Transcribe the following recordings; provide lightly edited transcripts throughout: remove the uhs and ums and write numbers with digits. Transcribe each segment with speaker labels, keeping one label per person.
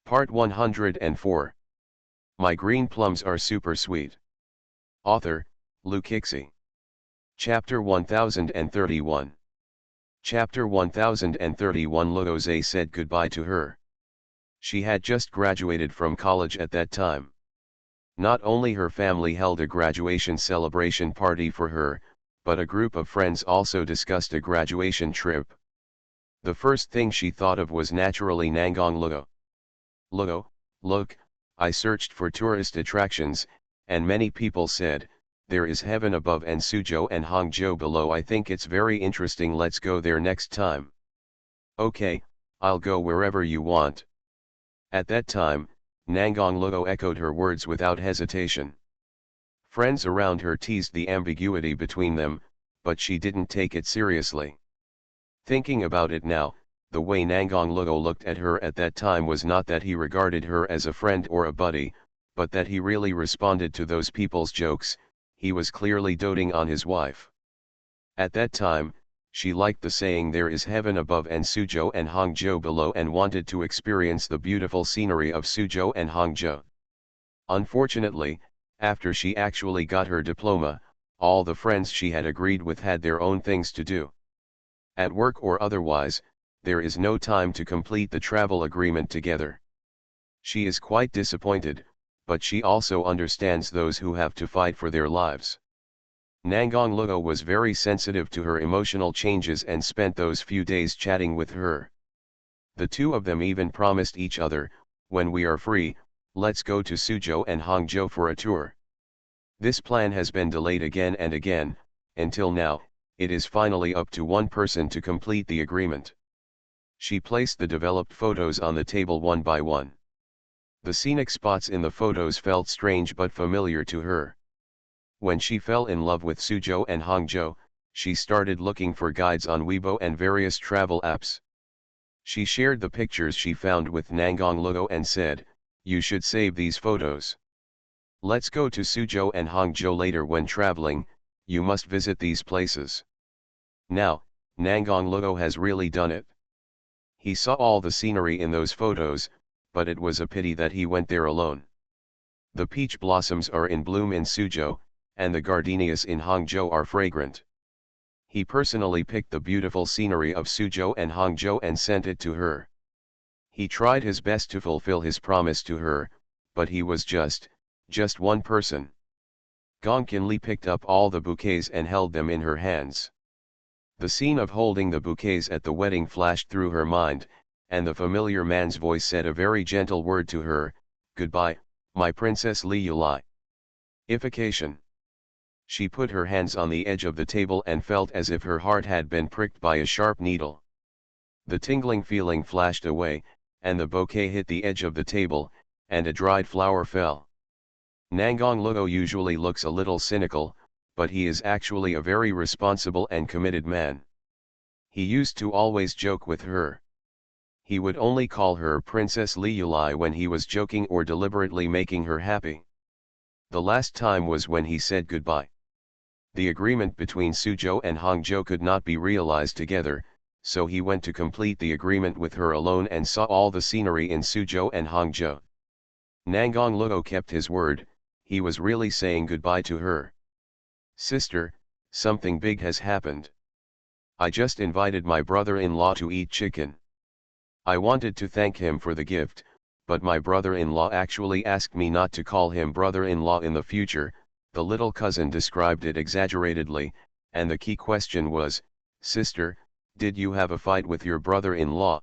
Speaker 1: Part 104. My green plums are super sweet. Author, Lukixi. Chapter 1031. Chapter 1031. Luoze said goodbye to her. She had just graduated from college at that time. Not only her family held a graduation celebration party for her, but a group of friends also discussed a graduation trip. The first thing she thought of was naturally Nangong Luo. Luo, look, I searched for tourist attractions, and many people said, there is heaven above and Suzhou and Hangzhou below. I think it's very interesting, let's go there next time. Okay, I'll go wherever you want. At that time, Nangong Luo echoed her words without hesitation. Friends around her teased the ambiguity between them, but she didn't take it seriously. Thinking about it now, the way Nangong Luo looked at her at that time was not that he regarded her as a friend or a buddy, but that he really responded to those people's jokes. He was clearly doting on his wife. At that time, she liked the saying there is heaven above and Suzhou and Hangzhou below and wanted to experience the beautiful scenery of Suzhou and Hangzhou. Unfortunately, after she actually got her diploma, all the friends she had agreed with had their own things to do. At work or otherwise, there is no time to complete the travel agreement together. She is quite disappointed, but she also understands those who have to fight for their lives. Nangong Luo was very sensitive to her emotional changes and spent those few days chatting with her. The two of them even promised each other, when we are free, let's go to Suzhou and Hangzhou for a tour. This plan has been delayed again and again, until now, it is finally up to one person to complete the agreement. She placed the developed photos on the table one by one. The scenic spots in the photos felt strange but familiar to her. When she fell in love with Suzhou and Hangzhou, she started looking for guides on Weibo and various travel apps. She shared the pictures she found with Nangong Luo and said, you should save these photos. Let's go to Suzhou and Hangzhou later when traveling, you must visit these places. Now, Nangong Luo has really done it. He saw all the scenery in those photos, but it was a pity that he went there alone. The peach blossoms are in bloom in Suzhou, and the gardenias in Hangzhou are fragrant. He personally picked the beautiful scenery of Suzhou and Hangzhou and sent it to her. He tried his best to fulfill his promise to her, but he was just one person. Gong Qinli picked up all the bouquets and held them in her hands. The scene of holding the bouquets at the wedding flashed through her mind, and the familiar man's voice said a very gentle word to her, goodbye, my Princess Li Yulai. Ification. She put her hands on the edge of the table and felt as if her heart had been pricked by a sharp needle. The tingling feeling flashed away, and the bouquet hit the edge of the table, and a dried flower fell. Nangong Luo usually looks a little cynical, but he is actually a very responsible and committed man. He used to always joke with her. He would only call her Princess Li Yulai when he was joking or deliberately making her happy. The last time was when he said goodbye. The agreement between Suzhou and Hangzhou could not be realized together, so he went to complete the agreement with her alone and saw all the scenery in Suzhou and Hangzhou. Nangong Luo kept his word, he was really saying goodbye to her. Sister, something big has happened. I just invited my brother-in-law to eat chicken. I wanted to thank him for the gift, but my brother-in-law actually asked me not to call him brother-in-law in the future. The little cousin described it exaggeratedly, and the key question was, sister, did you have a fight with your brother-in-law?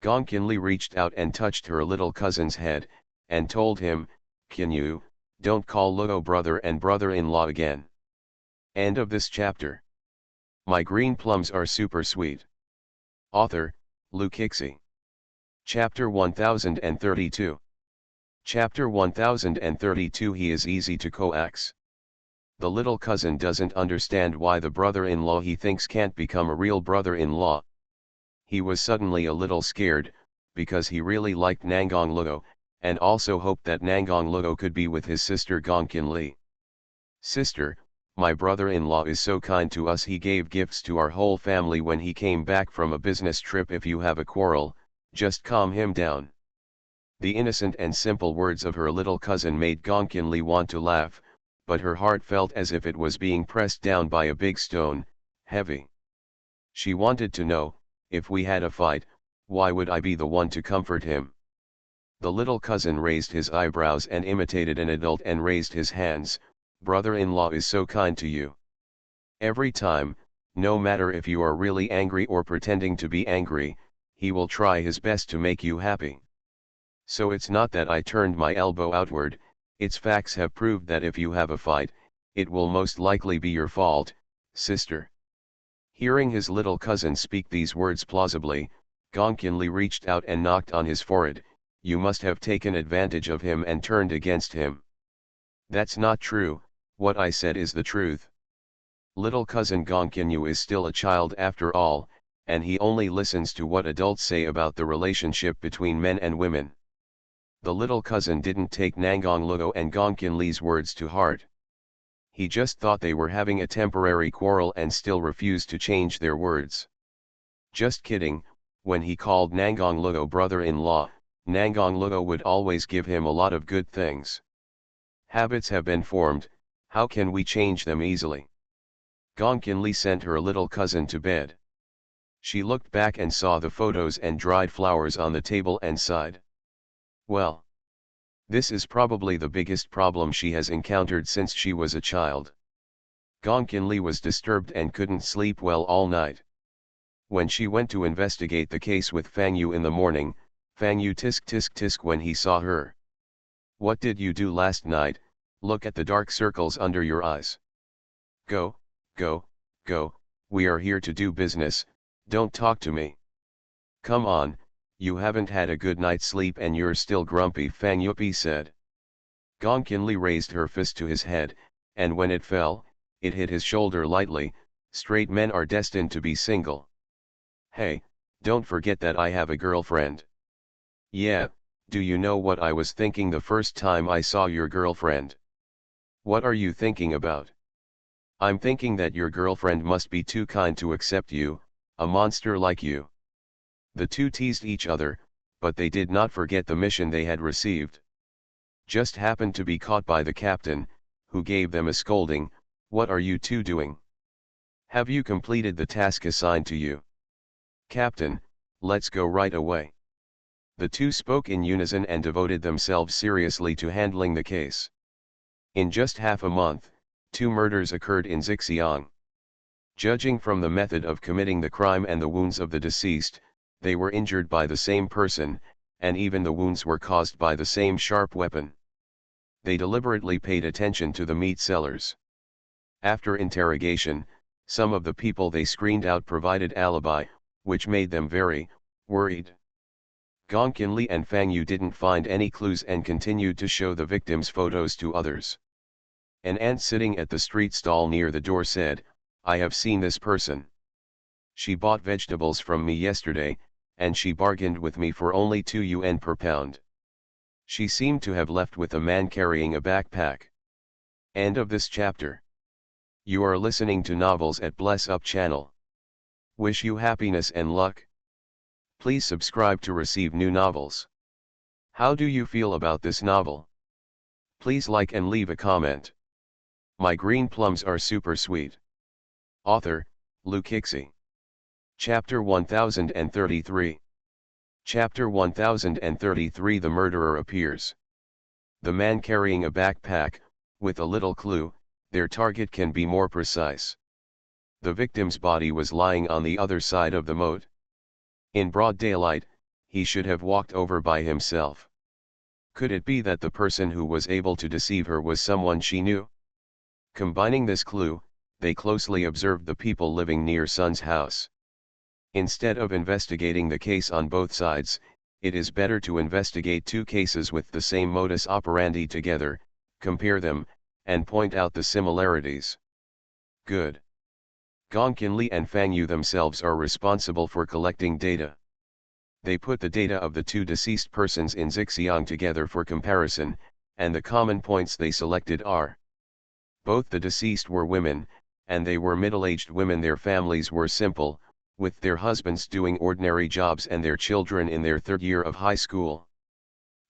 Speaker 1: Gong Qinli reached out and touched her little cousin's head, and told him, Qinyu, don't call Luo brother and brother-in-law again. End of this chapter. My green plums are super sweet. Author, Lukixi. Chapter 1032. Chapter 1032. He is easy to coax. The little cousin doesn't understand why the brother-in-law he thinks can't become a real brother-in-law. He was suddenly a little scared, because he really liked Nangong Luo, and also hoped that Nangong Luo could be with his sister Gong Qinli. Sister, my brother-in-law is so kind to us, he gave gifts to our whole family when he came back from a business trip. If you have a quarrel, just calm him down. The innocent and simple words of her little cousin made Gongkinli want to laugh, but her heart felt as if it was being pressed down by a big stone, heavy. She wanted to know, if we had a fight, why would I be the one to comfort him? The little cousin raised his eyebrows and imitated an adult and raised his hands. Brother-in-law is so kind to you. Every time, no matter if you are really angry or pretending to be angry, he will try his best to make you happy. So it's not that I turned my elbow outward, its facts have proved that if you have a fight, it will most likely be your fault, sister. Hearing his little cousin speak these words plausibly, Gongkinli reached out and knocked on his forehead. You must have taken advantage of him and turned against him. That's not true, what I said is the truth. Little cousin Gongkinyu is still a child after all, and he only listens to what adults say about the relationship between men and women. The little cousin didn't take Nangongluo and Gongkinli's words to heart. He just thought they were having a temporary quarrel and still refused to change their words. Just kidding, when he called Nangongluo brother-in-law, Nangongluo would always give him a lot of good things. Habits have been formed, how can we change them easily? Gongkinli sent her little cousin to bed. She looked back and saw the photos and dried flowers on the table and sighed. Well, this is probably the biggest problem she has encountered since she was a child. Gongkinli was disturbed and couldn't sleep well all night. When she went to investigate the case with Fang Yu in the morning, Fang Yu tisk tisk tisk when he saw her. What did you do last night? Look at the dark circles under your eyes. Go, go, go, we are here to do business, don't talk to me. Come on, you haven't had a good night's sleep and you're still grumpy, Fang Yupi said. Gongkinli raised her fist to his head, and when it fell, it hit his shoulder lightly. Straight men are destined to be single. Hey, don't forget that I have a girlfriend. Yeah, do you know what I was thinking the first time I saw your girlfriend? What are you thinking about? I'm thinking that your girlfriend must be too kind to accept you, a monster like you. The two teased each other, but they did not forget the mission they had received. Just happened to be caught by the captain, who gave them a scolding. What are you two doing? Have you completed the task assigned to you? Captain, let's go right away. The two spoke in unison and devoted themselves seriously to handling the case. In just half a month, 2 murders occurred in Zhejiang. Judging from the method of committing the crime and the wounds of the deceased, they were injured by the same person, and even the wounds were caused by the same sharp weapon. They deliberately paid attention to the meat sellers. After interrogation, some of the people they screened out provided alibi, which made them very worried. Gongkinli and Fang Yu didn't find any clues and continued to show the victims' photos to others. An aunt sitting at the street stall near the door said, I have seen this person. She bought vegetables from me yesterday, and she bargained with me for only 2 yuan per pound. She seemed to have left with a man carrying a backpack. End of this chapter. You are listening to Novels at Bless Up channel. Wish you happiness and luck. Please subscribe to receive new novels. How do you feel about this novel? Please like and leave a comment. My green plums are super sweet. Author, Lukixi. Chapter 1033. Chapter 1033. The murderer appears. The man carrying a backpack, with a little clue, their target can be more precise. The victim's body was lying on the other side of the moat. In broad daylight, he should have walked over by himself. Could it be that the person who was able to deceive her was someone she knew? Combining this clue, they closely observed the people living near Sun's house. Instead of investigating the case on both sides, it is better to investigate 2 cases with the same modus operandi together, compare them, and point out the similarities. Good. Gongkinli and Fang Yu themselves are responsible for collecting data. They put the data of the 2 deceased persons in Zhejiang together for comparison, and the common points they selected are: both the deceased were women, and they were middle-aged women. Their families were simple, with their husbands doing ordinary jobs and their children in their 3rd year of high school.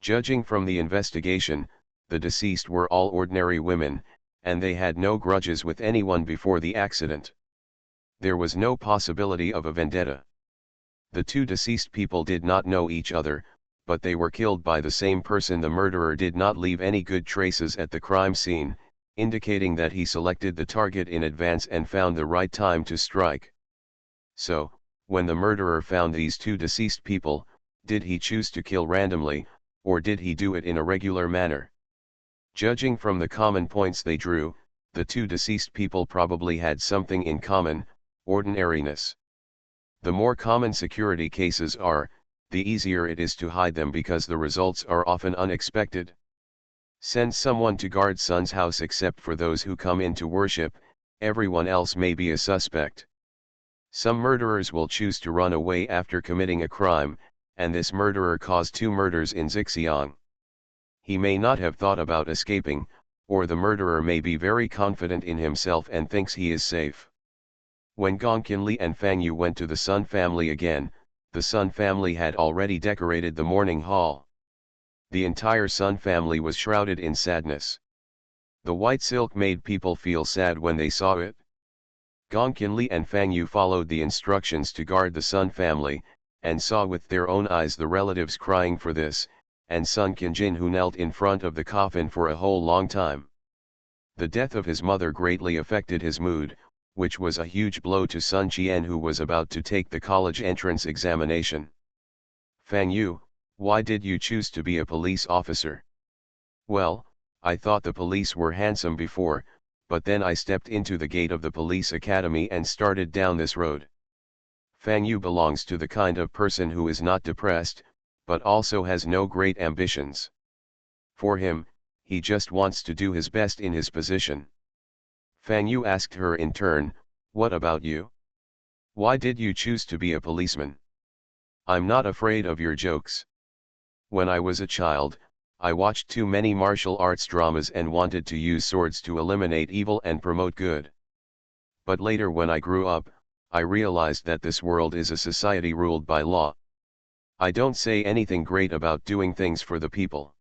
Speaker 1: Judging from the investigation, the deceased were all ordinary women, and they had no grudges with anyone before the accident. There was no possibility of a vendetta. The two deceased people did not know each other, but they were killed by the same person. The murderer did not leave any good traces at the crime scene, indicating that he selected the target in advance and found the right time to strike. So, when the murderer found these two deceased people, did he choose to kill randomly, or did he do it in a regular manner? Judging from the common points they drew, the two deceased people probably had something in common: ordinariness. The more common security cases are, the easier it is to hide them because the results are often unexpected. Send someone to guard son's house except for those who come in to worship, everyone else may be a suspect. Some murderers will choose to run away after committing a crime, and this murderer caused 2 murders in Zhejiang. He may not have thought about escaping, or the murderer may be very confident in himself and thinks he is safe. When Gong Qinli and Fang Yu went to the Sun family again, the Sun family had already decorated the morning hall. The entire Sun family was shrouded in sadness. The white silk made people feel sad when they saw it. Gong Qinli and Fang Yu followed the instructions to guard the Sun family, and saw with their own eyes the relatives crying for this, and Sun Qinjin who knelt in front of the coffin for a whole long time. The death of his mother greatly affected his mood, which was a huge blow to Sun Qian who was about to take the college entrance examination. Fang Yu, why did you choose to be a police officer? Well, I thought the police were handsome before, but then I stepped into the gate of the police academy and started down this road. Fang Yu belongs to the kind of person who is not depressed, but also has no great ambitions. For him, he just wants to do his best in his position. Fang Yu asked her in turn, what about you? Why did you choose to be a policeman? I'm not afraid of your jokes. When I was a child, I watched too many martial arts dramas and wanted to use swords to eliminate evil and promote good. But later when I grew up, I realized that this world is a society ruled by law. I don't say anything great about doing things for the people.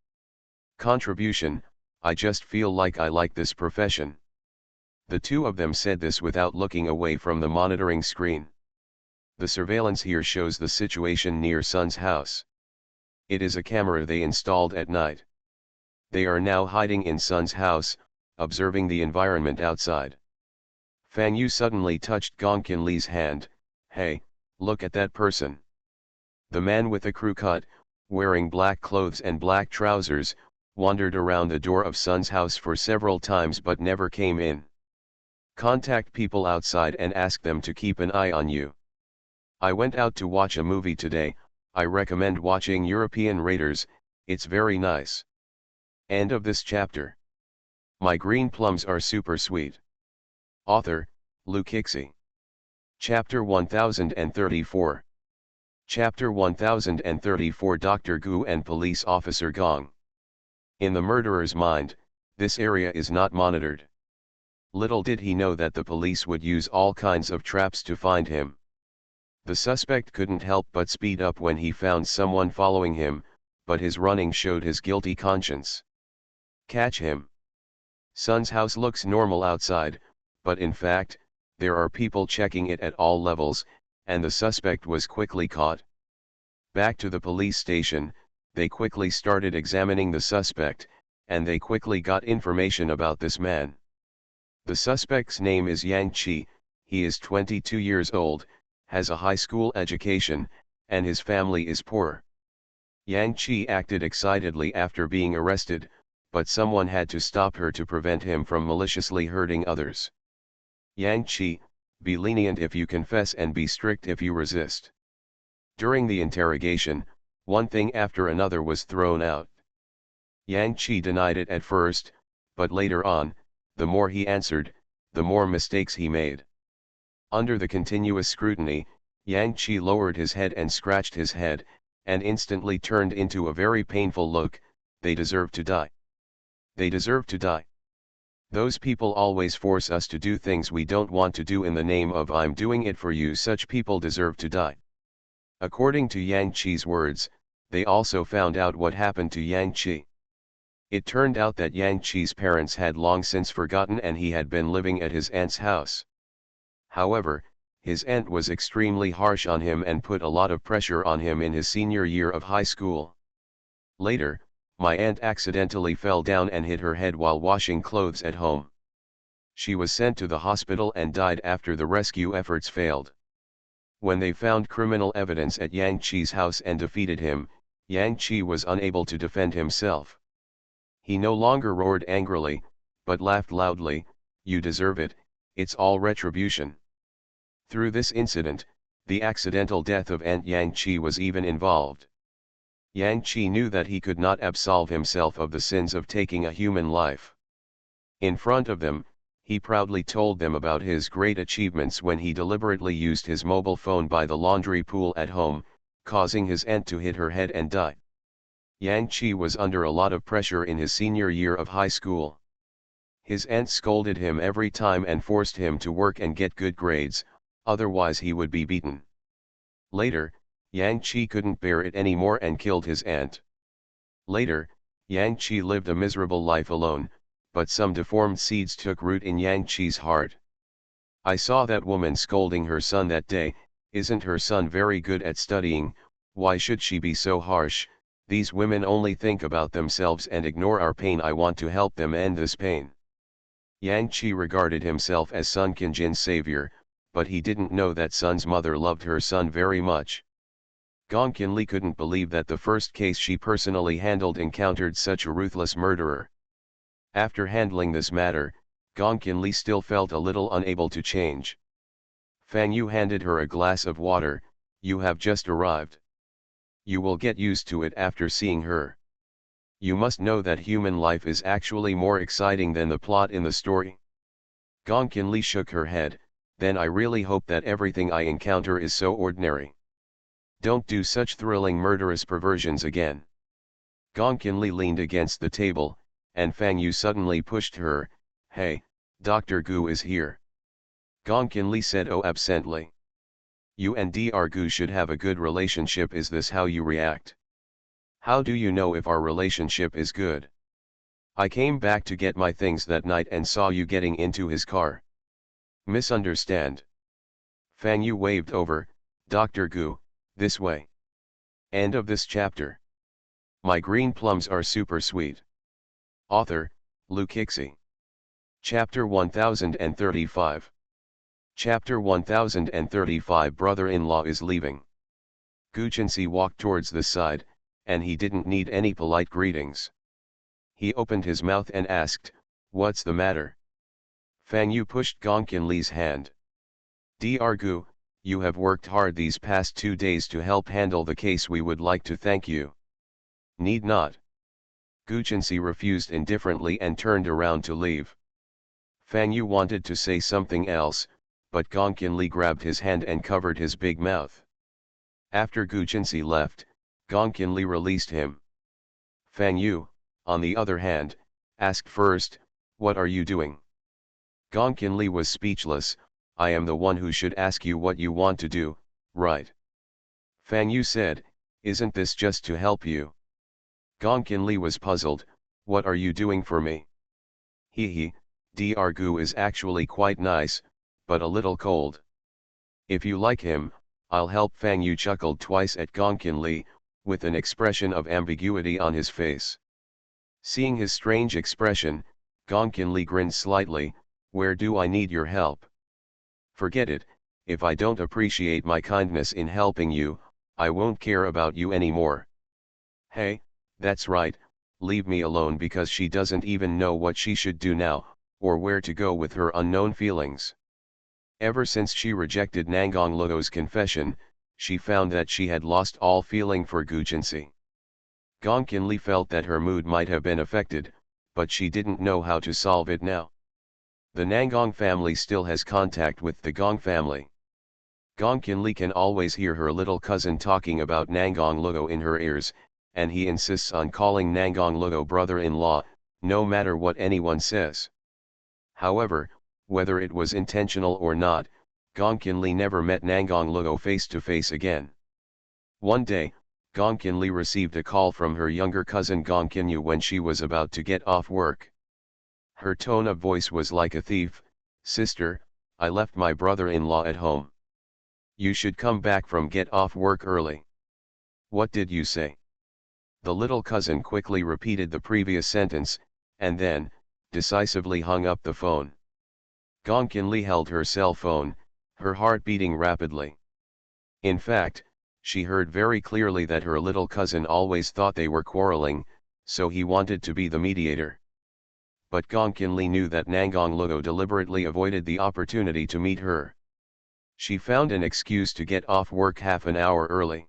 Speaker 1: Contribution, I just feel like I like this profession. The two of them said this without looking away from the monitoring screen. The surveillance here shows the situation near Sun's house. It is a camera they installed at night. They are now hiding in Sun's house, observing the environment outside. Fang Yu suddenly touched Gong Qinli's hand. Hey, look at that person. The man with a crew cut, wearing black clothes and black trousers, wandered around the door of Sun's house for several times but never came in. Contact people outside and ask them to keep an eye on you. I went out to watch a movie today. I recommend watching European Raiders, it's very nice. End of this chapter. My green plums are super sweet. Author, Lu Kixi. Chapter 1034. Chapter 1034 Dr. Gu and Police Officer Gong. In the murderer's mind, this area is not monitored. Little did he know that the police would use all kinds of traps to find him. The suspect couldn't help but speed up when he found someone following him, but his running showed his guilty conscience. Catch him. Sun's house looks normal outside, but in fact, there are people checking it at all levels, and the suspect was quickly caught. Back to the police station, they quickly started examining the suspect, and they quickly got information about this man. The suspect's name is Yang Qi, he is 22 years old, has a high school education, and his family is poor. Yang Qi acted excitedly after being arrested, but someone had to stop her to prevent him from maliciously hurting others. Yang Qi, be lenient if you confess and be strict if you resist. During the interrogation, one thing after another was thrown out. Yang Qi denied it at first, but later on, the more he answered, the more mistakes he made. Under the continuous scrutiny, Yang Qi lowered his head and scratched his head, and instantly turned into a very painful look. They deserve to die. They deserve to die. Those people always force us to do things we don't want to do in the name of I'm doing it for you. Such people deserve to die. According to Yang Qi's words, They also found out what happened to Yang Qi. It turned out that Yang Qi's parents had long since forgotten and he had been living at his aunt's house. However, his aunt was extremely harsh on him and put a lot of pressure on him in his senior year of high school. Later, my aunt accidentally fell down and hit her head while washing clothes at home. She was sent to the hospital and died after the rescue efforts failed. When they found criminal evidence at Yang Qi's house and defeated him, Yang Qi was unable to defend himself. He no longer roared angrily, but laughed loudly, "You deserve it, it's all retribution." Through this incident, the accidental death of Aunt Yang Qi was even involved. Yang Qi knew that he could not absolve himself of the sins of taking a human life. In front of them, he proudly told them about his great achievements when he deliberately used his mobile phone by the laundry pool at home, causing his aunt to hit her head and die. Yang Qi was under a lot of pressure in his senior year of high school. His aunt scolded him every time and forced him to work and get good grades, otherwise he would be beaten. Later, Yang Qi couldn't bear it anymore and killed his aunt. Later, Yang Qi lived a miserable life alone, but some deformed seeds took root in Yang Qi's heart. "I saw that woman scolding her son that day. Isn't her son very good at studying? Why should she be so harsh? These women only think about themselves and ignore our pain. I want to help them end this pain." Yang Qi regarded himself as Sun Qingjin's savior, but he didn't know that Sun's mother loved her son very much. Gong Qinli couldn't believe that the first case she personally handled encountered such a ruthless murderer. After handling this matter, Gong Qinli still felt a little unable to change. Fang Yu handed her a glass of water. "You have just arrived. You will get used to it after seeing her. You must know that human life is actually more exciting than the plot in the story." Gong Qinli shook her head. "Then I really hope that everything I encounter is so ordinary. Don't do such thrilling murderous perversions again." Gong Qinli leaned against the table, and Fang Yu suddenly pushed her. "Hey, Dr. Gu is here." Gong Qinli said absently. "You and Dr. Gu should have a good relationship. Is this how you react? How do you know if our relationship is good? I came back to get my things that night and saw you getting into his car. Misunderstand?" Fang Yu waved over. "Dr. Gu, this way." End of this chapter. My green plums are super sweet. Author, Lu Kixi. Chapter 1035. Chapter 1035. Brother-in-law is leaving. Gu Chenxi walked towards the side, and he didn't need any polite greetings. He opened his mouth and asked, "What's the matter?" Fang Yu pushed Gong Qinli's hand. "Dr. Gu, you have worked hard these past 2 days to help handle the case. We would like to thank you." "Need not." Gu Chenxi refused indifferently and turned around to leave. Fang Yu wanted to say something else, but Gong Qinli grabbed his hand and covered his big mouth. After Gu Chenxi left, Gong Qinli released him. Fang Yu, on the other hand, asked first, "What are you doing?" Gong Qinli was speechless. "I am the one who should ask you what you want to do, right?" Fang Yu said, "Isn't this just to help you?" Gong Qinli was puzzled. "What are you doing for me?" He, Dr. Gu is actually quite nice, but a little cold. If you like him, I'll help." Fang Yu chuckled twice at Gong Qinli, with an expression of ambiguity on his face. Seeing his strange expression, Gong Qinli grinned slightly. "Where do I need your help?" "Forget it. If I don't appreciate my kindness in helping you, I won't care about you anymore." "Hey, that's right, leave me alone," because she doesn't even know what she should do now, or where to go with her unknown feelings. Ever since she rejected Nangong Luo's confession, she found that she had lost all feeling for Gu Chenxi. Gong Qinli felt that her mood might have been affected, but she didn't know how to solve it now. The Nangong family still has contact with the Gong family. Gong Qinli can always hear her little cousin talking about Nangong Luo in her ears, and he insists on calling Nangong Luo brother-in-law, no matter what anyone says. However, whether it was intentional or not, Gong Qinli never met Nangong Luo face to face again. One day, Gong Kinli received a call from her younger cousin Gong Kinyu when she was about to get off work. Her tone of voice was like a thief. "Sister, I left my brother-in-law at home. You should come back from get off work early." "What did you say?" The little cousin quickly repeated the previous sentence, and then, decisively hung up the phone. Gong Kinli held her cell phone, her heart beating rapidly. In fact, she heard very clearly that her little cousin always thought they were quarreling, so he wanted to be the mediator. But Gong Kinli knew that Nangong Luo deliberately avoided the opportunity to meet her. She found an excuse to get off work half an hour early.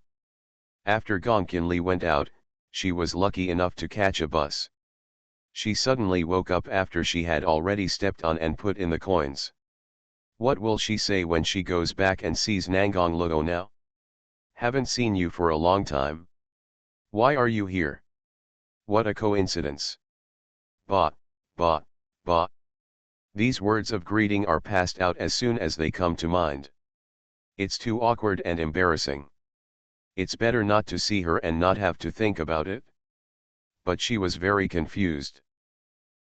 Speaker 1: After Gong Kinli went out, she was lucky enough to catch a bus. She suddenly woke up after she had already stepped on and put in the coins. What will she say when she goes back and sees Nangong Luo now? "Haven't seen you for a long time. Why are you here? What a coincidence. Ba, ba, ba." These words of greeting are passed out as soon as they come to mind. It's too awkward and embarrassing. It's better not to see her and not have to think about it. But she was very confused.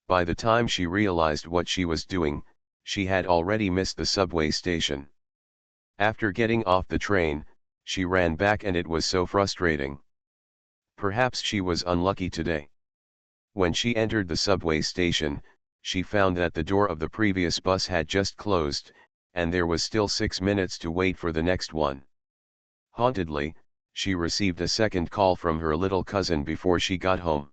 Speaker 1: By the time she realized what she was doing, she had already missed the subway station. After getting off the train, she ran back and it was so frustrating. Perhaps she was unlucky today. When she entered the subway station, she found that the door of the previous bus had just closed, and there was still 6 minutes to wait for the next one. Hauntedly, she received a second call from her little cousin before she got home.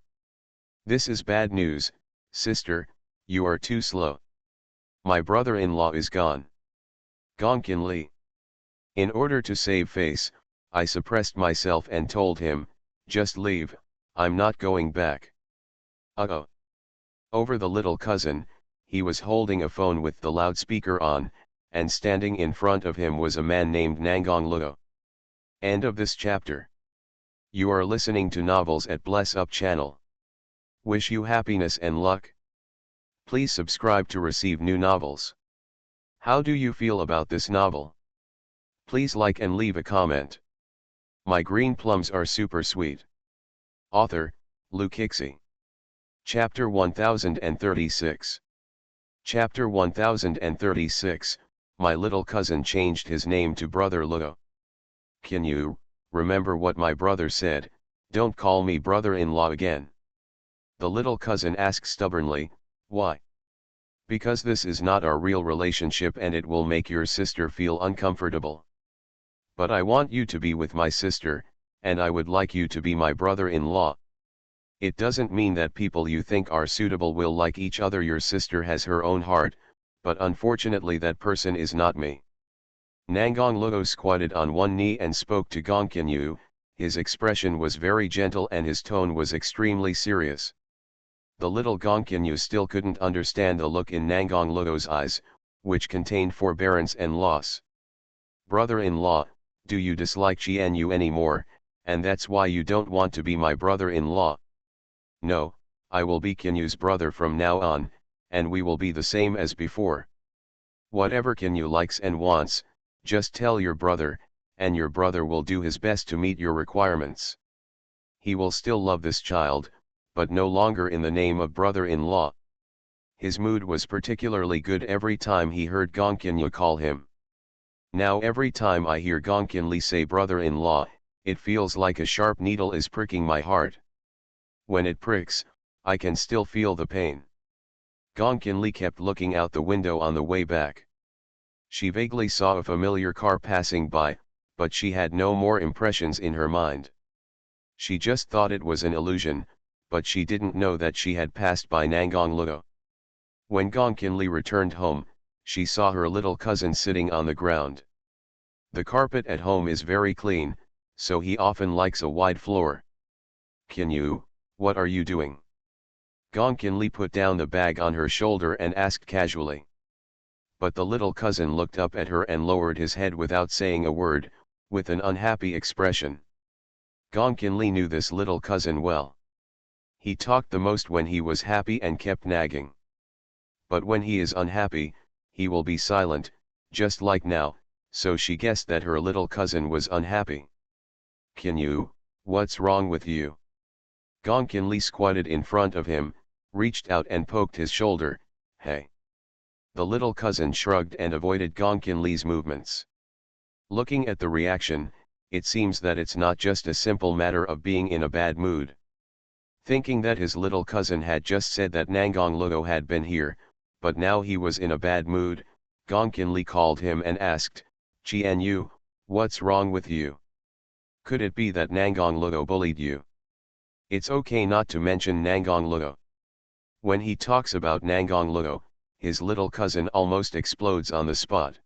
Speaker 1: "This is bad news, sister, you are too slow. My brother-in-law is gone." Gong Kinli. In order to save face, I suppressed myself and told him, "Just leave, I'm not going back." Uh-oh. Over the little cousin, he was holding a phone with the loudspeaker on, and standing in front of him was a man named Nangong Luo. End of this chapter. You are listening to Novels at Bless Up channel. Wish you happiness and luck. Please subscribe to receive new novels. How do you feel about this novel? Please like and leave a comment. My green plums are super sweet. Author, Lukixi. Chapter 1036. Chapter 1036, My little cousin changed his name to Brother Luo. "Can you remember what my brother said? Don't call me brother-in-law again." The little cousin asked stubbornly. "Why?" "Because this is not our real relationship and it will make your sister feel uncomfortable." "But I want you to be with my sister, and I would like you to be my brother-in-law." "It doesn't mean that people you think are suitable will like each other. Your sister has her own heart, but unfortunately that person is not me." Nangong Luo squatted on one knee and spoke to Gong Kinyu. His expression was very gentle and his tone was extremely serious. The little Gong Kinyu still couldn't understand the look in Nangong Luo's eyes, which contained forbearance and loss. "Brother-in-law, do you dislike Qianyu anymore, and that's why you don't want to be my brother-in-law?" "No, I will be Kinyu's brother from now on, and we will be the same as before. Whatever Kinyu likes and wants, just tell your brother, and your brother will do his best to meet your requirements. He will still love this child, but no longer in the name of brother-in-law." His mood was particularly good every time he heard Gong Kinyu call him. "Now every time I hear Gong Kinli say brother-in-law, it feels like a sharp needle is pricking my heart. When it pricks, I can still feel the pain." Gong Kinli kept looking out the window on the way back. She vaguely saw a familiar car passing by, but she had no more impressions in her mind. She just thought it was an illusion, but she didn't know that she had passed by Nangong Luo. When Gong Kinli returned home, she saw her little cousin sitting on the ground. The carpet at home is very clean, so he often likes a wide floor. "Kinyu, what are you doing?" Gong Kinli put down the bag on her shoulder and asked casually. But the little cousin looked up at her and lowered his head without saying a word, with an unhappy expression. Gong Kinli knew this little cousin well. He talked the most when he was happy and kept nagging. But when he is unhappy, he will be silent, just like now, so she guessed that her little cousin was unhappy. "Kinyu, What's wrong with you? Gongkin Li squatted in front of him, reached out and poked his shoulder. Hey. The little cousin shrugged and avoided Gongkin Li's movements. Looking at the reaction, it seems that it's not just a simple matter of being in a bad mood. Thinking that his little cousin had just said that Nangong Luo had been here, but now he was in a bad mood, Gongkin Li called him and asked, Qian Yu, what's wrong with you? Could it be that Nangong Luo bullied you? It's okay not to mention Nangong Luo. When he talks about Nangong Luo, his little cousin almost explodes on the spot.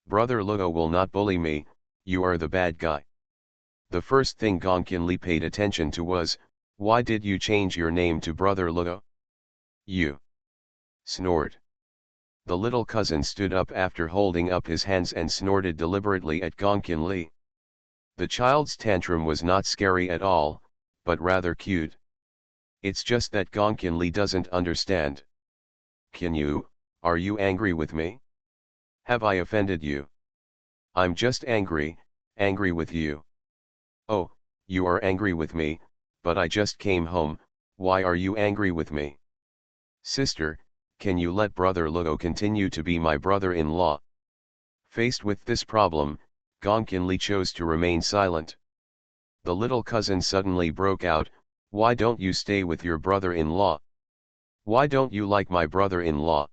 Speaker 1: Brother Luo will not bully me, you are the bad guy. The first thing Gongkin Li paid attention to was, why did you change your name to Brother Luo? You snored. The little cousin stood up after holding up his hands and snorted deliberately at Gongkin Li. The child's tantrum was not scary at all, but rather cute. It's just that Gongkin Li doesn't understand. Can you, are you angry with me? Have I offended you? I'm just angry with you. Oh, you are angry with me, but I just came home, why are you angry with me? Sister, can you let Brother Luo continue to be my brother-in-law? Faced with this problem, Gongkin Li chose to remain silent. The little cousin suddenly broke out, why don't you stay with your brother-in-law? Why don't you like my brother-in-law?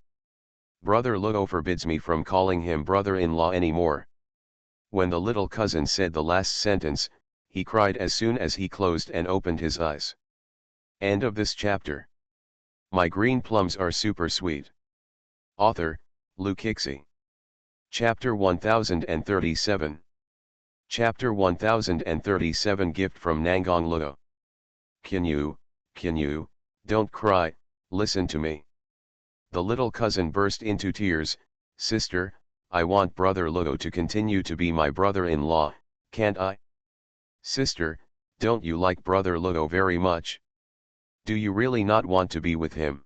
Speaker 1: Brother Luo forbids me from calling him brother-in-law anymore. When the little cousin said the last sentence, he cried as soon as he closed and opened his eyes. End of this chapter. My green plums are super sweet. Author, Lu Kixi. Chapter 1037. Chapter 1037 Gift from Nangong Luo. Can you, don't cry, listen to me. The little cousin burst into tears, sister, I want Brother Luo to continue to be my brother-in-law, can't I? Sister, don't you like Brother Luo very much? Do you really not want to be with him?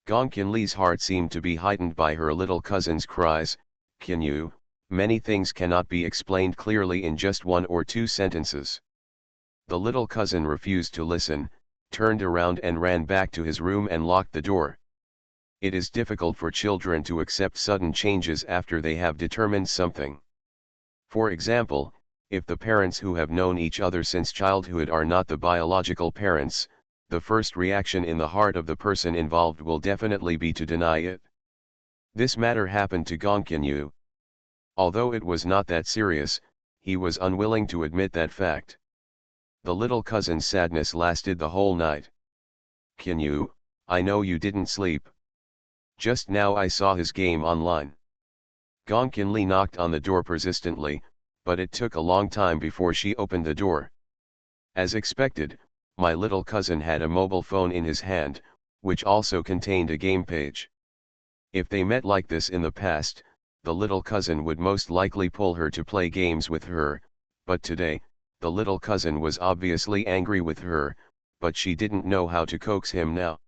Speaker 1: Gongkin Li's heart seemed to be heightened by her little cousin's cries, can you? Many things cannot be explained clearly in just one or two sentences. The little cousin refused to listen, turned around and ran back to his room and locked the door. It is difficult for children to accept sudden changes after they have determined something. For example, if the parents who have known each other since childhood are not the biological parents, the first reaction in the heart of the person involved will definitely be to deny it. This matter happened to Gongkin Yu. Although it was not that serious, he was unwilling to admit that fact. The little cousin's sadness lasted the whole night. Can you, I know you didn't sleep. Just now I saw his game online. Gongkin Li knocked on the door persistently, but it took a long time before she opened the door. As expected, my little cousin had a mobile phone in his hand, which also contained a game page. If they met like this in the past, the little cousin would most likely pull her to play games with her, but today, the little cousin was obviously angry with her, but she didn't know how to coax him now.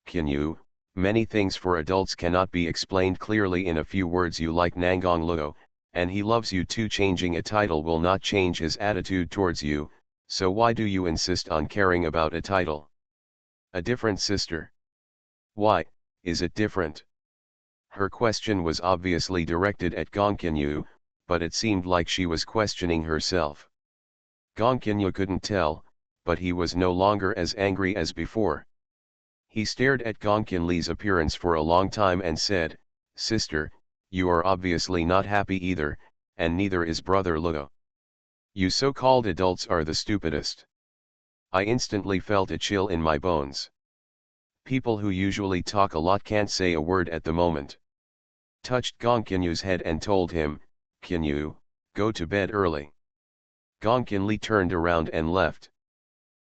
Speaker 1: Can you? Many things for adults cannot be explained clearly in a few words. You like Nangong Luo, and he loves you too. Changing a title will not change his attitude towards you, so why do you insist on caring about a title? A different sister. Why, is it different? Her question was obviously directed at Gongkin Yu, but it seemed like she was questioning herself. Gongkin Yu couldn't tell, but he was no longer as angry as before. He stared at Gongkin Li's appearance for a long time and said, sister, you are obviously not happy either, and neither is Brother Luo. You so-called adults are the stupidest. I instantly felt a chill in my bones. People who usually talk a lot can't say a word at the moment. Touched Gongkin Yu's head and told him, can you, go to bed early. Gongkin Li turned around and left.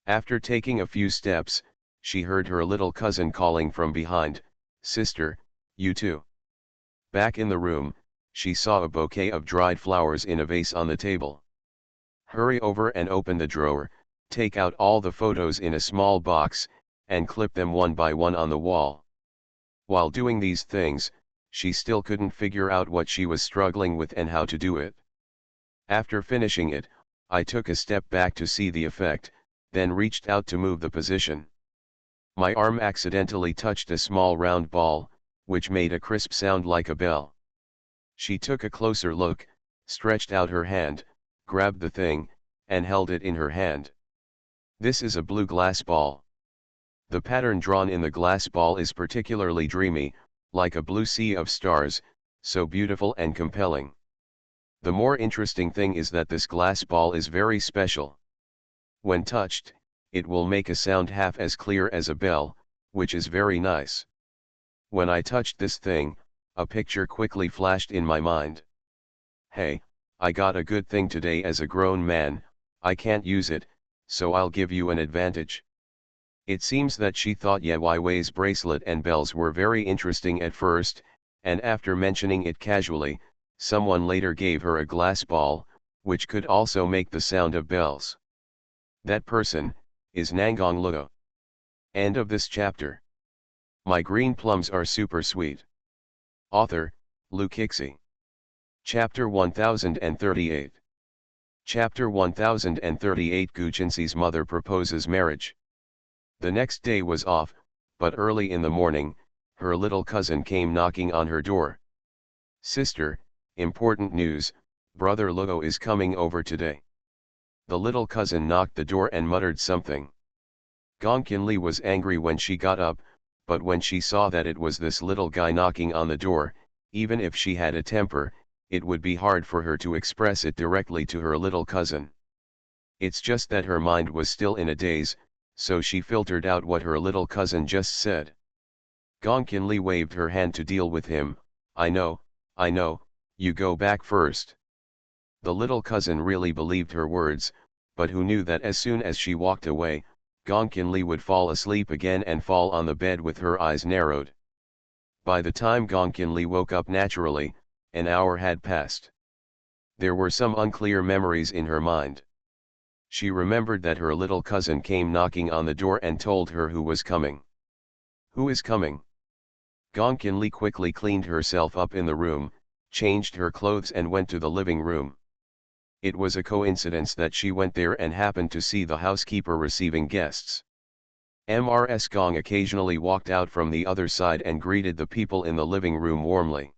Speaker 1: After taking a few steps, she heard her little cousin calling from behind, sister, you too. Back in the room, she saw a bouquet of dried flowers in a vase on the table. Hurry over and open the drawer, take out all the photos in a small box, and clip them one by one on the wall. While doing these things, she still couldn't figure out what she was struggling with and how to do it. After finishing it, I took a step back to see the effect, then reached out to move the position. My arm accidentally touched a small round ball, which made a crisp sound like a bell. She took a closer look, stretched out her hand, grabbed the thing, and held it in her hand. This is a blue glass ball. The pattern drawn in the glass ball is particularly dreamy, like a blue sea of stars, so beautiful and compelling. The more interesting thing is that this glass ball is very special. When touched, it will make a sound half as clear as a bell, which is very nice. When I touched this thing, a picture quickly flashed in my mind. Hey, I got a good thing today as a grown man, I can't use it, so I'll give you an advantage. It seems that she thought Wei's bracelet and bells were very interesting at first, and after mentioning it casually, someone later gave her a glass ball, which could also make the sound of bells. That person is Nangang Luo. End of this chapter. My green plums are super sweet. Author, Lu Kixi. Chapter 1038. Chapter 1038. Gu Jinxi's mother proposes marriage. The next day was off, but early in the morning, her little cousin came knocking on her door. Sister, important news, brother Luo is coming over today. The little cousin knocked the door and muttered something. Gong Qinli was angry when she got up, but when she saw that it was this little guy knocking on the door, even if she had a temper, it would be hard for her to express it directly to her little cousin. It's just that her mind was still in a daze, so she filtered out what her little cousin just said. Gong Qinli waved her hand to deal with him. I know, you go back first. The little cousin really believed her words, but who knew that as soon as she walked away, Gong Qinli would fall asleep again and fall on the bed with her eyes narrowed. By the time Gong Qinli woke up naturally, an hour had passed. There were some unclear memories in her mind. She remembered that her little cousin came knocking on the door and told her who was coming. Who is coming? Gong Qinli quickly cleaned herself up in the room, changed her clothes and went to the living room. It was a coincidence that she went there and happened to see the housekeeper receiving guests. Mrs. Gong occasionally walked out from the other side and greeted the people in the living room warmly.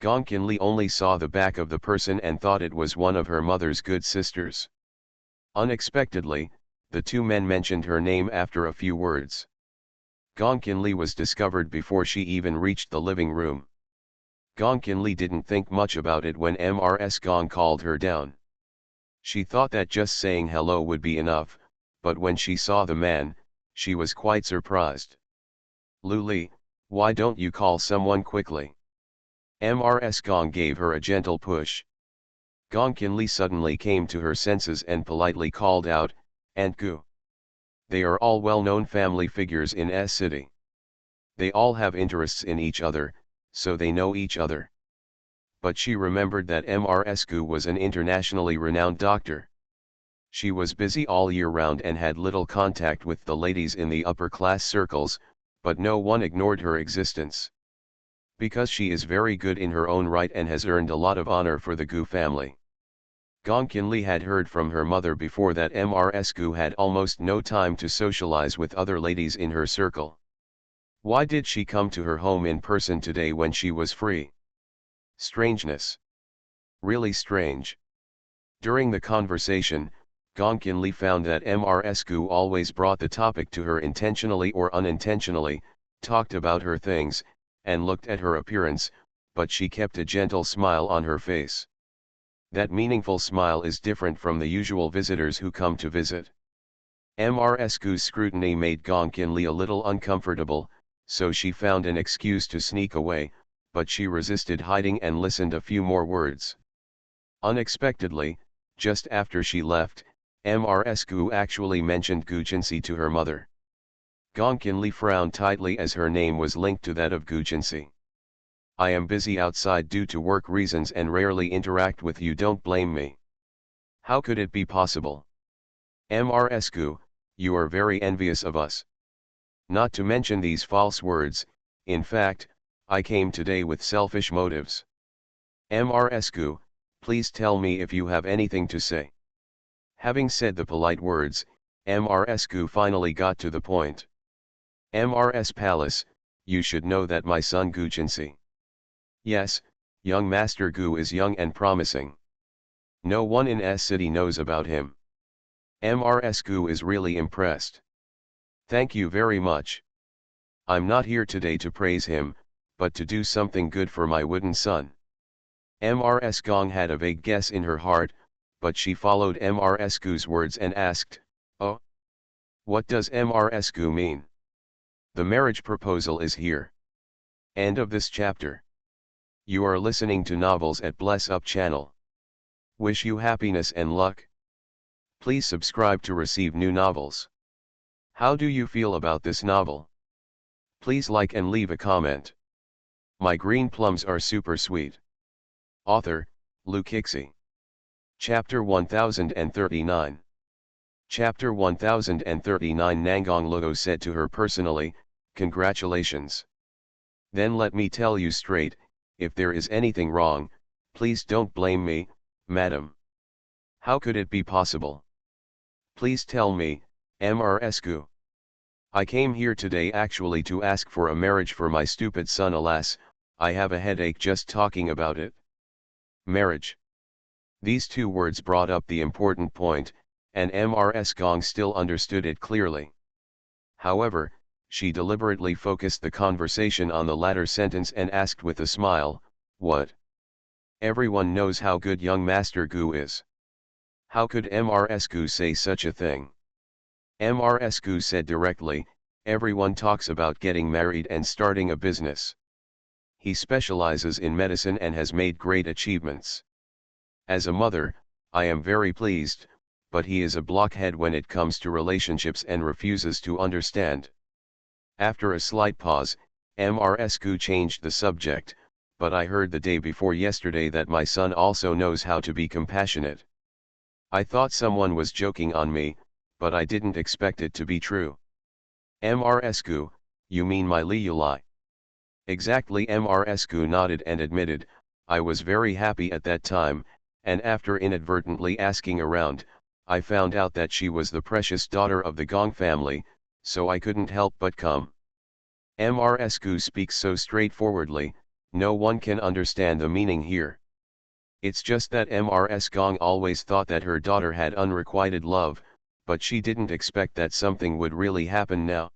Speaker 1: Gong Qinli only saw the back of the person and thought it was one of her mother's good sisters. Unexpectedly, the two men mentioned her name after a few words. Gong Qinli was discovered before she even reached the living room. Gong Qinli didn't think much about it when Mrs. Gong called her down. She thought that just saying hello would be enough, but when she saw the man, she was quite surprised. Lu Li, why don't you call someone quickly? Mrs. Gong gave her a gentle push. Gong Qinli suddenly came to her senses and politely called out, Aunt Gu. They are all well-known family figures in S city. They all have interests in each other, so they know each other. But she remembered that Mrs. Gu was an internationally renowned doctor. She was busy all year round and had little contact with the ladies in the upper-class circles, but no one ignored her existence. Because she is very good in her own right and has earned a lot of honor for the Gu family. Gong Qinli had heard from her mother before that Mrs. Gu had almost no time to socialize with other ladies in her circle. Why did she come to her home in person today when she was free? Strangeness. Really strange. During the conversation, Gong Qinli found that Mrs. Gu always brought the topic to her intentionally or unintentionally, talked about her things, and looked at her appearance, but she kept a gentle smile on her face. That meaningful smile is different from the usual visitors who come to visit. Mrs. Gu's scrutiny made Gong Qinli a little uncomfortable, so she found an excuse to sneak away, but she resisted hiding and listened a few more words. Unexpectedly, just after she left, Mrs. Gu actually mentioned Gu Jinxi to her mother. Gong Qinli frowned tightly as her name was linked to that of Gu Jinxi. I am busy outside due to work reasons and rarely interact with you, don't blame me. How could it be possible? Mrs. Gu, you are very envious of us. Not to mention these false words, in fact, I came today with selfish motives. Mrs. Gu, please tell me if you have anything to say. Having said the polite words, Mrs. Gu finally got to the point. Mrs. Palace, you should know that my son Gu Jinsi. Yes, young Master Gu is young and promising. No one in S city knows about him. Mrs. Gu is really impressed. Thank you very much. I'm not here today to praise him, but to do something good for my wooden son. Mrs. Gong had a vague guess in her heart, but she followed Mrs. Gu's words and asked, "Oh? What does Mrs. Gu mean? The marriage proposal is here." End of this chapter. You are listening to Novels at Bless Up channel. Wish you happiness and luck. Please subscribe to receive new novels. How do you feel about this novel? Please like and leave a comment. My green plums are super sweet. Author, Lu Kixi. Chapter 1039. Chapter 1039. Nangong Luo said to her personally, "Congratulations. Then let me tell you straight, if there is anything wrong, please don't blame me, madam." "How could it be possible? Please tell me, Mrs. Gu." "I came here today actually to ask for a marriage for my stupid son. Alas, I have a headache just talking about it." Marriage. These two words brought up the important point, and Mrs. Gong still understood it clearly. However, she deliberately focused the conversation on the latter sentence and asked with a smile, "What? Everyone knows how good young Master Gu is. How could Mrs. Gu say such a thing?" Mrs. Gu said directly, "Everyone talks about getting married and starting a business. He specializes in medicine and has made great achievements. As a mother, I am very pleased, but he is a blockhead when it comes to relationships and refuses to understand." After a slight pause, Mrs. Gu changed the subject, "But I heard the day before yesterday that my son also knows how to be compassionate. I thought someone was joking on me, but I didn't expect it to be true." "Mrs. Gu, you mean my Li Yulai?" "Exactly." Mrs. Gu nodded and admitted, "I was very happy at that time, and after inadvertently asking around, I found out that she was the precious daughter of the Gong family, so I couldn't help but come." Mrs. Gu speaks so straightforwardly, no one can understand the meaning here. It's just that Mrs. Gong always thought that her daughter had unrequited love, but she didn't expect that something would really happen now.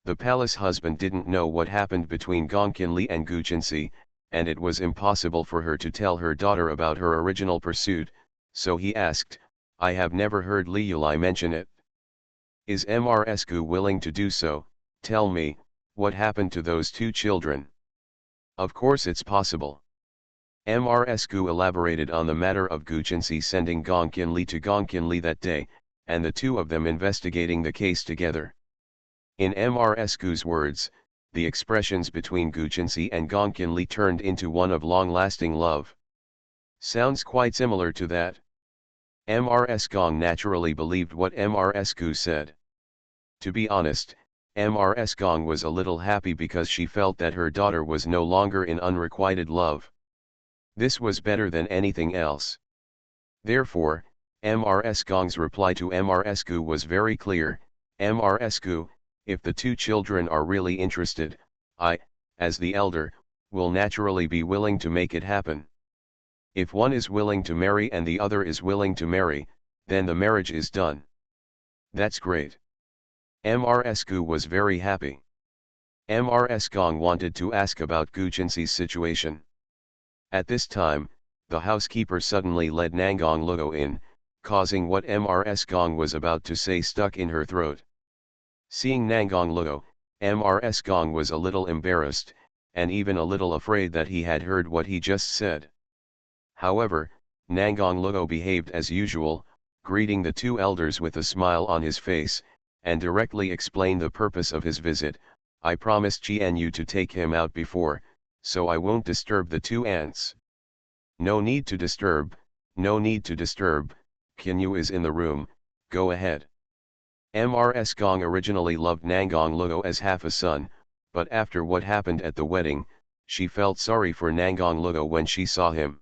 Speaker 1: The palace husband didn't know what happened between Gong Qinli and Gu Jinsi, and it was impossible for her to tell her daughter about her original pursuit, so he asked, "I have never heard Li Yulai mention it. Is Mrs. Gu willing to do so? Tell me, what happened to those two children?" "Of course it's possible." Mrs. Gu elaborated on the matter of Gu Jinsi sending Gong Qinli to Gong Qinli that day, and the two of them investigating the case together. In Mrs. Gu's words, the expressions between Gu Jinsi and Gong Qinli turned into one of long-lasting love. Sounds quite similar to that. Mrs. Gong naturally believed what Mrs. Gu said. To be honest, Mrs. Gong was a little happy because she felt that her daughter was no longer in unrequited love. This was better than anything else. Therefore, Mrs. Gong's reply to Mrs. Gu was very clear, "Mrs. Gu, if the two children are really interested, I, as the elder, will naturally be willing to make it happen. If one is willing to marry and the other is willing to marry, then the marriage is done." "That's great." Mrs. Gu was very happy. Mrs. Gong wanted to ask about Gu Jinsi's situation. At this time, the housekeeper suddenly led Nangong Luo in, causing what Mrs. Gong was about to say stuck in her throat. Seeing Nangong Luo, Mrs. Gong was a little embarrassed, and even a little afraid that he had heard what he just said. However, Nangong Luo behaved as usual, greeting the two elders with a smile on his face, and directly explained the purpose of his visit. "I promised Qianyu to take him out before, so I won't disturb the two aunts." "No need to disturb, no need to disturb, Qianyu is in the room, go ahead." Mrs. Gong originally loved Nangong Luo as half a son, but after what happened at the wedding, she felt sorry for Nangong Luo when she saw him.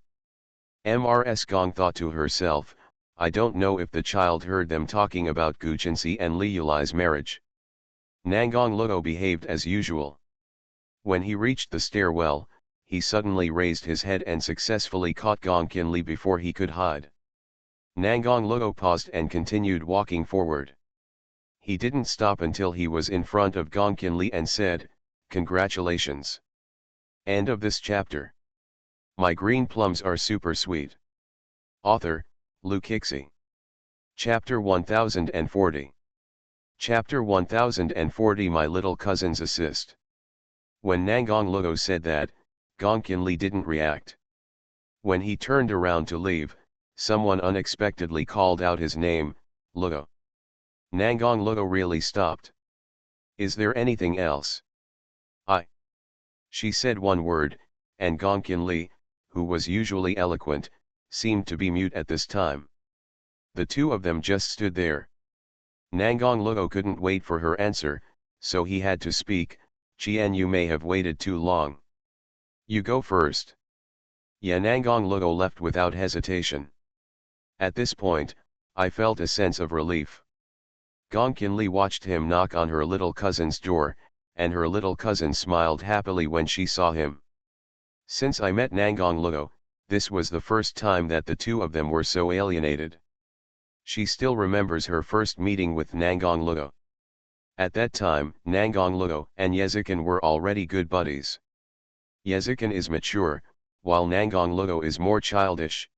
Speaker 1: Mrs. Gong thought to herself, I don't know if the child heard them talking about Guchensi and Li Yuli's marriage. Nangong Luo behaved as usual. When he reached the stairwell, he suddenly raised his head and successfully caught Gong Qinli before he could hide. Nangong Luo paused and continued walking forward. He didn't stop until he was in front of Gong Qinli and said, "Congratulations." End of this chapter. My green plums are super sweet. Author, Lu Kixi. Chapter 1040. Chapter 1040 My little cousin's assist. When Nangong Luo said that, Gong Qinli didn't react. When he turned around to leave, someone unexpectedly called out his name, Luo. Nangong Luo really stopped. "Is there anything else?" She said one word, and Gong Qinli, who was usually eloquent, seemed to be mute at this time. The two of them just stood there. Nangong Luo couldn't wait for her answer, so he had to speak. "Qian, you may have waited too long. You go first." Nangong Luo left without hesitation. At this point, I felt a sense of relief. Gong Qinli watched him knock on her little cousin's door, and her little cousin smiled happily when she saw him. Since I met Nangong Luo, this was the first time that the two of them were so alienated. She still remembers her first meeting with Nangong Luo. At that time, Nangong Luo and Yezikin were already good buddies. Yezikin is mature, while Nangong Luo is more childish.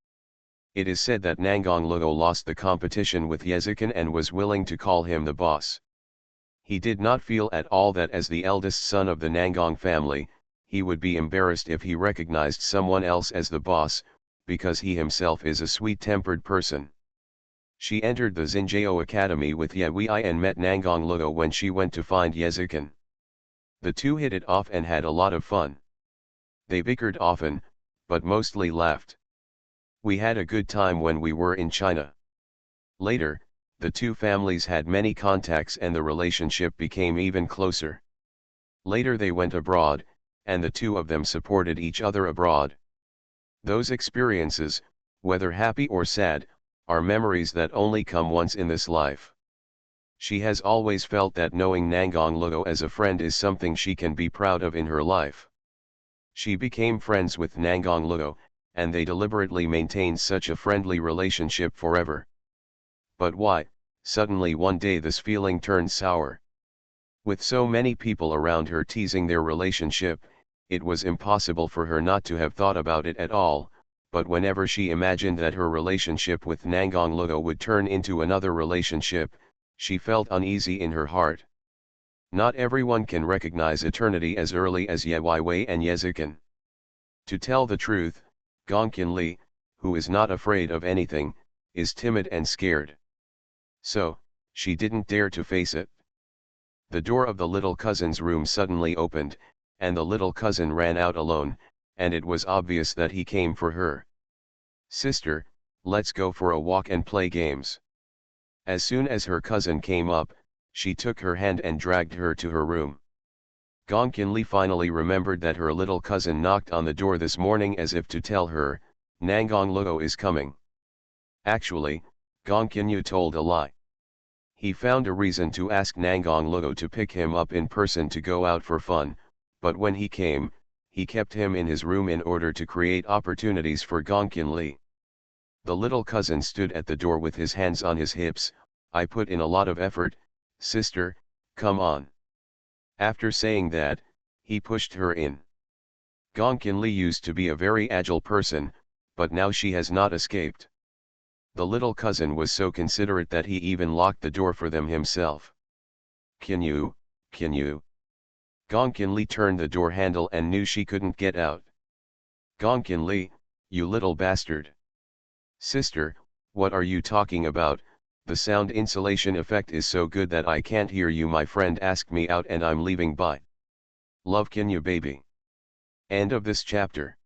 Speaker 1: It is said that Nangong Luo lost the competition with Yezikin and was willing to call him the boss. He did not feel at all that as the eldest son of the Nangong family, he would be embarrassed if he recognized someone else as the boss, because he himself is a sweet-tempered person. She entered the Xinjiao Academy with Ye Wei and met Nangong Luo when she went to find Yezikin. The two hit it off and had a lot of fun. They bickered often, but mostly laughed. We had a good time when we were in China. Later, the two families had many contacts and the relationship became even closer. Later they went abroad, and the two of them supported each other abroad. Those experiences, whether happy or sad, are memories that only come once in this life. She has always felt that knowing Nangong Luo as a friend is something she can be proud of in her life. She became friends with Nangong Luo, and they deliberately maintained such a friendly relationship forever. But why, suddenly one day this feeling turned sour? With so many people around her teasing their relationship, it was impossible for her not to have thought about it at all, but whenever she imagined that her relationship with Nangong Luo would turn into another relationship, she felt uneasy in her heart. Not everyone can recognize eternity as early as Ye Wei and Yezikin. To tell the truth, Gong Qinli, who is not afraid of anything, is timid and scared. So, she didn't dare to face it. The door of the little cousin's room suddenly opened, and the little cousin ran out alone, and it was obvious that he came for her. "Sister, let's go for a walk and play games." As soon as her cousin came up, she took her hand and dragged her to her room. Gong Qinli finally remembered that her little cousin knocked on the door this morning as if to tell her, "Nangong Luo is coming." Actually, Gong Qinyu told a lie. He found a reason to ask Nangong Luo to pick him up in person to go out for fun, but when he came, he kept him in his room in order to create opportunities for Gong Qinli. The little cousin stood at the door with his hands on his hips. "I put in a lot of effort, sister, come on." After saying that, he pushed her in. Gong Qinli used to be a very agile person, but now she has not escaped. The little cousin was so considerate that he even locked the door for them himself. "Qinyu, Qinyu." Gong Qinli turned the door handle and knew she couldn't get out. "Gong Qinli, you little bastard." "Sister, what are you talking about? The sound insulation effect is so good that I can't hear you. My friend asked me out and I'm leaving. Bye. Love, Qinyu baby." End of this chapter.